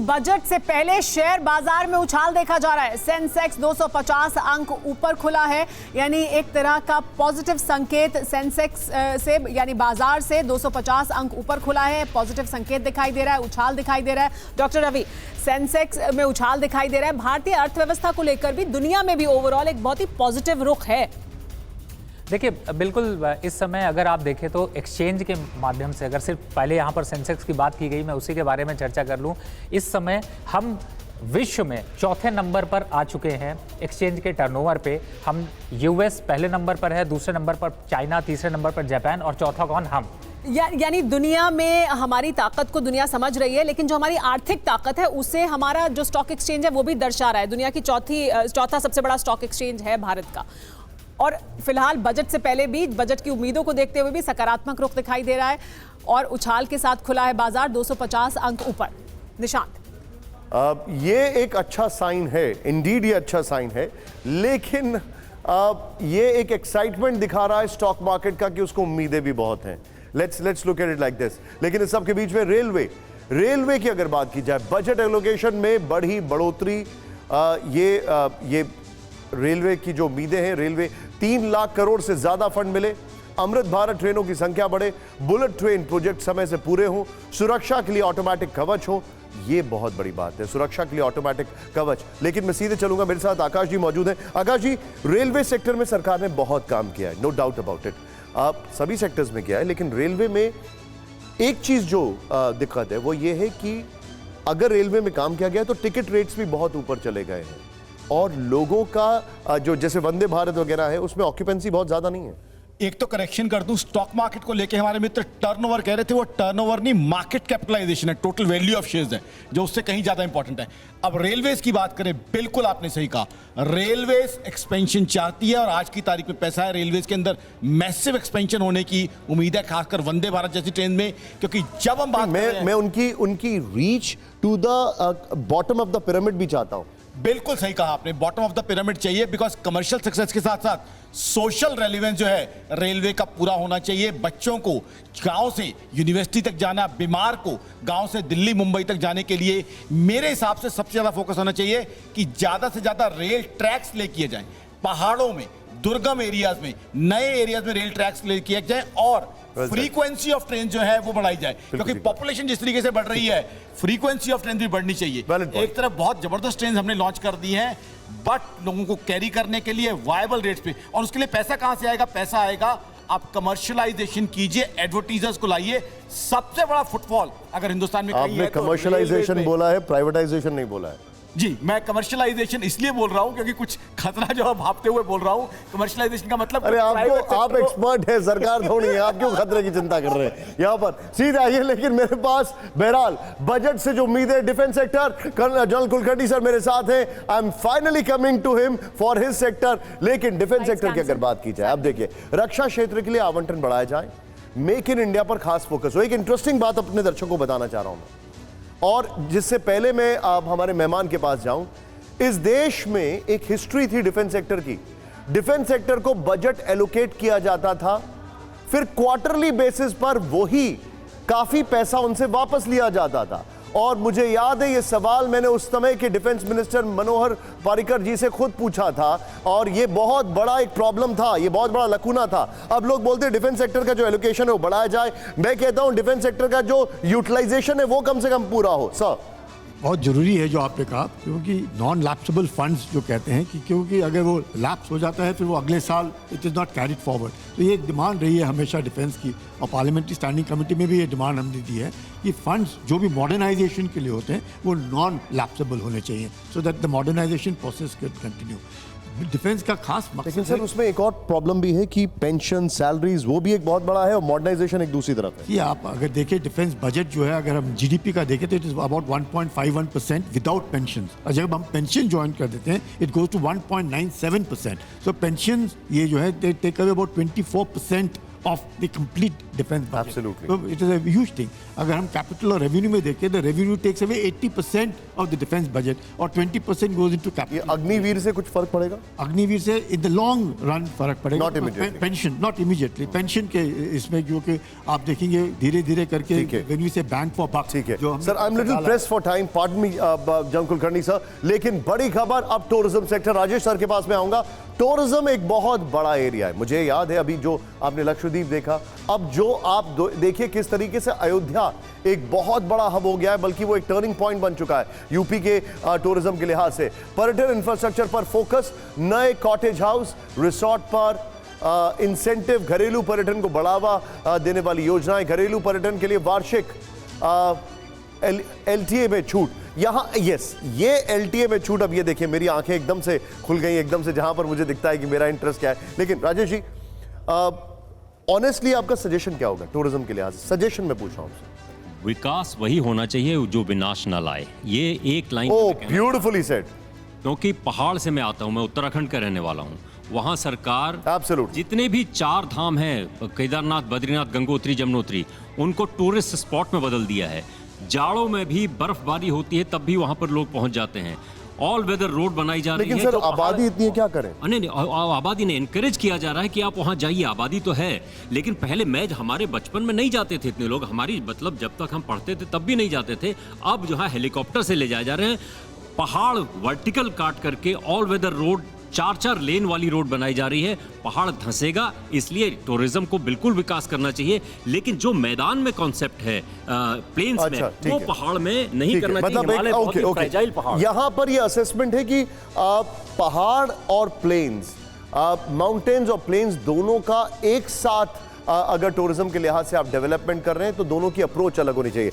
Budget से पहले share बाजार में उछाल देखा जा रहा है। सेंसेक्स 250 अंक ऊपर खुला है, यानी एक तरह का पॉजिटिव संकेत सेंसेक्स से यानी बाजार से 250 अंक ऊपर खुला है। पॉजिटिव संकेत दिखाई दे रहा है, उछाल दिखाई दे रहा है। डॉक्टर रवि, सेंसेक्स में उछाल दिखाई दे रहा है, भारतीय अर्थव्यवस्था को लेकर भी दुनिया में भी ओवरऑल एक बहुत ही पॉजिटिव रुख है। देखिए, बिल्कुल इस समय अगर आप देखें तो एक्सचेंज के माध्यम से, अगर सिर्फ पहले यहाँ पर सेंसेक्स की बात की गई, मैं उसी के बारे में चर्चा कर लूँ। इस समय हम विश्व में चौथे नंबर पर आ चुके हैं एक्सचेंज के टर्नओवर पे। हम यूएस पहले नंबर पर है, दूसरे नंबर पर चाइना, तीसरे नंबर पर जापान और चौथा कौन? हम। यानी दुनिया में हमारी ताकत को दुनिया समझ रही है, लेकिन जो हमारी आर्थिक ताकत है उसे हमारा जो स्टॉक एक्सचेंज है वो भी दर्शा रहा है। दुनिया की चौथा सबसे बड़ा स्टॉक एक्सचेंज है भारत का। और फिलहाल बजट से पहले भी, बजट की उम्मीदों को देखते हुए भी सकारात्मक रुख दिखाई दे रहा है और उछाल के साथ खुला है बाजार 250 अंक ऊपर। निशांत, ये एक अच्छा साइन है, इंडीड ये अच्छा साइन है, लेकिन ये एक एक्साइटमेंट दिखा रहा है स्टॉक मार्केट का कि उसको उम्मीदें भी बहुत हैं। Let's look at it like this. लेकिन इस सब के बीच में रेलवे की अगर बात की जाए, बजट एलोकेशन में बढ़ोतरी, ये रेलवे की जो उम्मीदें हैं, रेलवे 3 लाख करोड़ से ज्यादा फंड मिले, अमृत भारत ट्रेनों की संख्या बढ़े, बुलेट ट्रेन प्रोजेक्ट समय से पूरे हों, सुरक्षा के लिए ऑटोमेटिक कवच हो, ये बहुत बड़ी बात है, सुरक्षा के लिए ऑटोमेटिक कवच। लेकिन मैं सीधे चलूंगा, मेरे साथ आकाश जी मौजूद हैं। आकाश जी, रेलवे सेक्टर में सरकार ने बहुत काम किया है, नो डाउट अबाउट इट। आप सभी सेक्टर्स में किया है, लेकिन रेलवे में एक चीज जो दिक्कत है वो ये है कि अगर रेलवे में काम किया गया तो टिकट रेट्स भी बहुत ऊपर चले गए हैं और लोगों का जो जैसे वंदे भारत वगैरह है उसमें ऑक्यूपेंसी बहुत ज्यादा नहीं है। एक तो करेक्शन कर दूं, स्टॉक मार्केट को लेके हमारे मित्र टर्नओवर कह रहे थे, वो टर्नओवर नहीं, मार्केट कैपिटलाइजेशन है, टोटल वैल्यू ऑफ शेयर्स है, जो उससे कहीं ज्यादा इंपॉर्टेंट है। अब रेलवेज की बात करें, बिल्कुल आपने सही कहा, रेलवेज एक्सपेंशन चाहती है और आज की तारीख में पैसा है रेलवेज के अंदर, मैसिव एक्सपेंशन होने की उम्मीद है, खासकर वंदे भारत जैसी ट्रेन में। क्योंकि जब हम बात मैं उनकी reach to the bottom of the pyramid भी चाहता हूं। बिल्कुल सही कहा आपने, बॉटम ऑफ द पिरामिड चाहिए, बिकॉज कमर्शियल सक्सेस के साथ साथ सोशल रेलिवेंस जो है रेलवे का पूरा होना चाहिए। बच्चों को गांव से यूनिवर्सिटी तक जाना, बीमार को गांव से दिल्ली मुंबई तक जाने के लिए मेरे हिसाब से सबसे ज्यादा फोकस होना चाहिए कि ज्यादा से ज्यादा रेल ट्रैक्स ले किए जाएं, पहाड़ों में, दुर्गम एरियाज में, नए एरियाज में रेल ट्रैक्स ले किए जाएं और फ्रीक्वेंसी ऑफ ट्रेन जो है वो बढ़ाई जाए, क्योंकि पॉपुलेशन जिस तरीके से बढ़ रही है, फ्रीक्वेंसी ऑफ ट्रेन भी बढ़नी चाहिए। एक तरफ बहुत जबरदस्त ट्रेन हमने लॉन्च कर दी हैं, बट लोगों को कैरी करने के लिए वायबल रेट्स पे, और उसके लिए पैसा कहां से आएगा? पैसा आएगा आप कमर्शियलाइजेशन कीजिए, एडवर्टाइजर्स को लाइए। सबसे बड़ा फुटफॉल अगर हिंदुस्तान में आपने कमर्शियलाइजेशन बोला है, प्राइवेटाइजेशन नहीं बोला है। जी, मैं कमर्शियलाइजेशन इसलिए बोल रहा हूं क्योंकि कुछ खतरा जो भापते हुए बोल रहा हूं। कमर्शियलाइजेशन का मतलब, अरे आप एक्सपर्ट है, सरकार थोड़ी है, आप क्यों खतरे की चिंता कर रहे हैं यहां पर? सीधे आइए। लेकिन मेरे पास बहरहाल बजट से जो उम्मीद है, defence sector, general Kulkarni sir मेरे साथ हैं, I am finally coming to him for his sector. लेकिन डिफेंस सेक्टर की अगर बात की जाए, अब देखिए, रक्षा क्षेत्र के लिए आवंटन बढ़ाया जाए, मेक इन इंडिया पर खास फोकस हो। एक इंटरेस्टिंग बात अपने दर्शकों को बताना चाह रहा हूं मैं, और जिससे पहले मैं आप हमारे मेहमान के पास जाऊं, इस देश में एक हिस्ट्री थी डिफेंस सेक्टर की। डिफेंस सेक्टर को बजट एलोकेट किया जाता था, फिर क्वार्टरली बेसिस पर वही काफी पैसा उनसे वापस लिया जाता था। और मुझे याद है ये सवाल मैंने उस समय के डिफेंस मिनिस्टर मनोहर पर्रिकर जी से खुद पूछा था, और ये बहुत बड़ा एक प्रॉब्लम था, ये बहुत बड़ा लकूना था। अब लोग बोलते हैं डिफेंस सेक्टर का जो एलोकेशन है वो बढ़ाया जाए, मैं कहता हूं डिफेंस सेक्टर का जो यूटिलाइजेशन है वो कम से कम पूरा हो। सर, बहुत ज़रूरी है जो आपने कहा, क्योंकि नॉन लैप्सेबल फंड्स जो कहते हैं कि क्योंकि अगर वो लैप्स हो जाता है फिर वो अगले साल it is not carried forward. तो ये एक डिमांड रही है हमेशा डिफेंस की, और पार्लियामेंट्री स्टैंडिंग कमेटी में भी ये डिमांड हमने दी है कि फंड्स जो भी मॉडर्नाइजेशन के लिए होते हैं वो नॉन लैप्सेबल होने चाहिए, so that the modernisation process can continue. Defence का खास मकसद, लेकिन सर उसमें एक और प्रॉब्लम भी है कि पेंशन, सैलरीज, वो भी एक बहुत बड़ा है, और मॉडर्नाइजेशन एक दूसरी तरफ है। कि आप अगर देखें डिफेंस बजट जो है, अगर हम जीडीपी का देखें तो it is about 1.51% without pension, और जब हम पेंशन ज्वाइन कर देते हैं it goes to 1.97%। So pension ये जो है they take away about 24% of the complete defense budget. Absolutely. So it is a huge thing. अगर हम कैपिटल और रेवेन्यू में देखें, the revenue takes away 80% of the defense budget और 20% goes into ये capital. अग्निवीर से कुछ फर्क पड़ेगा? अग्निवीर से in the long run फर्क पड़ेगा. Not immediately. Pension, not immediately. Pension के इसमें क्योंकि आप देखेंगे धीरे-धीरे करके ठीक है। रेवेन्यू से बैंक फॉर बक. ठीक है sir, I am little press for time, pardon me general Kulkarni sir, लेकिन बड़ी खबर अब टूरिज्म सेक्टर, राजेश सर के पास मैं आऊंगा। टूरिज्म एक बहुत बड़ा एरिया है, मुझे याद है अभी जो आपने लक्षद्वीप देखा, अब जो आप देखिए किस तरीके से अयोध्या एक बहुत बड़ा हब हो गया है, बल्कि वो एक टर्निंग पॉइंट बन चुका है यूपी के टूरिज्म के लिहाज से। पर्यटन इंफ्रास्ट्रक्चर पर फोकस, नए कॉटेज हाउस, रिसोर्ट पर इंसेंटिव, घरेलू पर्यटन को बढ़ावा देने वाली योजनाएं, घरेलू पर्यटन के लिए वार्षिक एलटीए में छूट। यहां यस, ये एलटीए में छूट, अब ये देखिए मेरी आंखें एकदम से खुल गई, एकदम से जहां पर मुझे दिखता है कि मेरा इंटरेस्ट क्या है। लेकिन राजेश जी, ऑनेस्टली आपका सजेशन क्या होगा टूरिज्म के लिहाज से? सजेशन में पूछ रहा हूं। विकास वही होना चाहिए जो विनाश न लाए। ये एक लाइन ओह, में कहना- ब्यूटीफुली सेड। क्योंकि पहाड़ से मैं आता हूं, मैं उत्तराखंड का रहने वाला हूं। वहां सरकार Absolutely. जितने भी 4 धाम हैं, केदारनाथ, बद्रीनाथ, गंगोत्री, यमुनोत्री, उनको टूरिस्ट स्पॉट में बदल दिया है। जाड़ों में भी बर्फबारी होती है, तब भी वहां पर लोग पहुंच जाते हैं। ऑल वेदर रोड बनाई जा रही है। लेकिन सर जो पहाड़- आबादी इतनी है, क्या करें? नहीं, आबादी ने इनकरेज किया जा रहा है कि आप वहां जाइए, आबादी तो है। लेकिन पहले हमारे बचपन में नहीं जाते थे इतने लोग, हमारी मतलब जब तक हम पढ़ते थे तब भी नहीं जाते थे। अब जो है हेलीकॉप्टर से ले जाए जा रहे हैं। पहाड़ वर्टिकल काट करके ऑल वेदर रोड, 4 लेन वाली रोड बनाई जा रही है। पहाड़ धंसेगा, इसलिए टूरिज्म को बिल्कुल विकास करना चाहिए। लेकिन जो मैदान में कॉन्सेप्ट है प्लेन्स में, अच्छा, ठीक वो है। पहाड़ में नहीं ठीक है, करना चाहिए। मतलब हिमालय बहुत ही ओके, फ्रेजाइल पहाड़। यहां पर ये असेसमेंट है कि पहाड़ और प्लेन्स, माउंटेन्स और प्लेन्स दोनों का एक साथ अगर टूरिज्म के लिहाज से आप डेवलपमेंट कर रहे हैं तो दोनों की अप्रोच अलग होनी चाहिए।